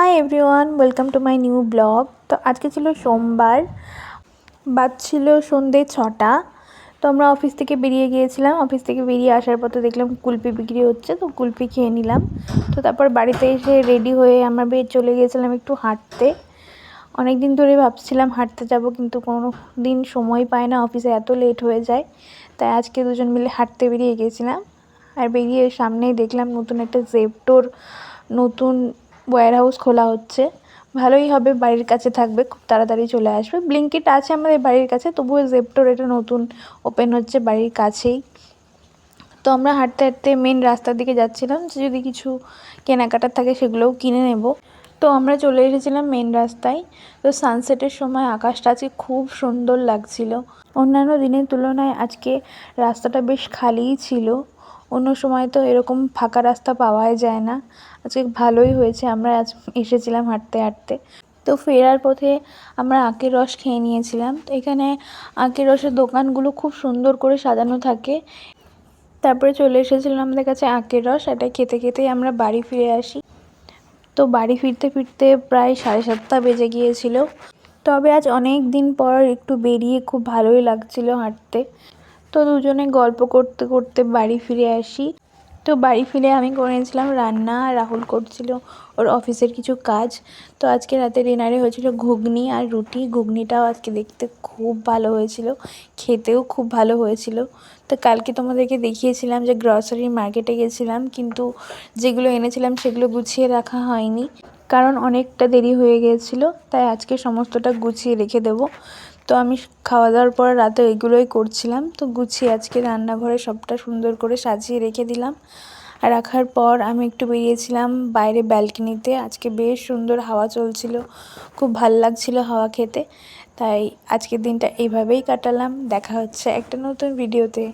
Hi everyone, welcome to my new blog. তো আজকে ছিল সোমবার, বাজছিল সন্ধ্যে 6টা। তো আমরা অফিস থেকে বেরিয়ে গিয়েছিলাম। অফিস থেকে বেরিয়ে আসার পথে দেখলাম কুলপি বিক্রি হচ্ছে, তো কুলপি খেয়ে নিলাম। তো তারপর বাড়িতে এসে রেডি হয়ে আমরা চলে গিয়েছিলাম একটু হাঁটতে। অনেক দিন ধরে ভাবছিলাম হাঁটতে যাব, কিন্তু কোনো দিন সময় পাই না, অফিসে এত লেট হয়ে যায়। তাই আজকে দুজন মিলে হাঁটতে বেরিয়ে গিয়েছিলাম। আর বেরিয়ে সামনেই দেখলাম নতুন একটা জেপ্টোর নতুন ওয়্যার হাউস খোলা হচ্ছে। ভালোই হবে, বাড়ির কাছে থাকবে, খুব তাড়াতাড়ি চলে আসবে। ব্লিঙ্কিট আছে আমাদের বাড়ির কাছে, তবুও জেপ্টোর এটা নতুন ওপেন হচ্ছে বাড়ির কাছেই। তো আমরা হাঁটতে হাঁটতে মেন রাস্তার দিকে যাচ্ছিলাম, যে যদি কিছু কেনাকাটার থাকে সেগুলোও কিনে নেব। তো আমরা চলে এসেছিলাম মেন রাস্তায়। তো সানসেটের সময় আকাশটা আজকে খুব সুন্দর লাগছিল। অন্যান্য দিনের তুলনায় আজকে রাস্তাটা বেশ খালিই ছিল। অন্য সময় তো এরকম ফাঁকা রাস্তা পাওয়াই যায় না। আজকে ভালোই হয়েছে, আমরা আজ এসেছিলাম হাঁটতে হাঁটতে। তো ফেরার পথে আমরা আখের রস খেয়ে নিয়েছিলাম। তো এখানে আখের রসের দোকানগুলো খুব সুন্দর করে সাজানো থাকে। তারপরে চলে এসেছিলাম আমাদের কাছে আখের রস, এটা খেতে খেতেই আমরা বাড়ি ফিরে আসি। তো বাড়ি ফিরতে ফিরতে প্রায় 7:30 বেজে গিয়েছিল। তবে আজ অনেক দিন পর একটু বেরিয়ে খুব ভালোই লাগছিল হাঁটতে। তো দুজনে গল্প করতে করতে বাড়ি ফিরে আসি। তো বাড়ি ফিরে আমি করেছিলাম রান্না, রাহুল করছিল ওর অফিসের কিছু কাজ। তো আজকে রাতে ডিনারে হয়েছিল ঘুগনি আর রুটি। ঘুগনিটাও আজকে দেখতে খুব ভালো হয়েছিল, খেতেও খুব ভালো হয়েছিল। তো কালকে তোমাদেরকে দেখিয়েছিলাম যে গ্রসারি মার্কেটে গেছিলাম, কিন্তু যেগুলো এনেছিলাম সেগুলো গুছিয়ে রাখা হয়নি, কারণ অনেকটা দেরি হয়ে গিয়েছিল। তাই আজকে সমস্তটা গুছিয়ে রেখে দেবো। তো আমি খাওয়া দাওয়ার পর রাতে এগুলোই করছিলাম। তো গুছিয়ে আজকে রান্নাঘরে সবটা সুন্দর করে সাজিয়ে রেখে দিলাম। আর রাখার পর আমি একটু বেরিয়েছিলাম বাইরে ব্যালকনিতে। আজকে বেশ সুন্দর হাওয়া চলছিল, খুব ভাল লাগছিল হাওয়া খেতে। তাই আজকের দিনটা এইভাবেই কাটালাম। দেখা হচ্ছে একটা নতুন ভিডিওতে।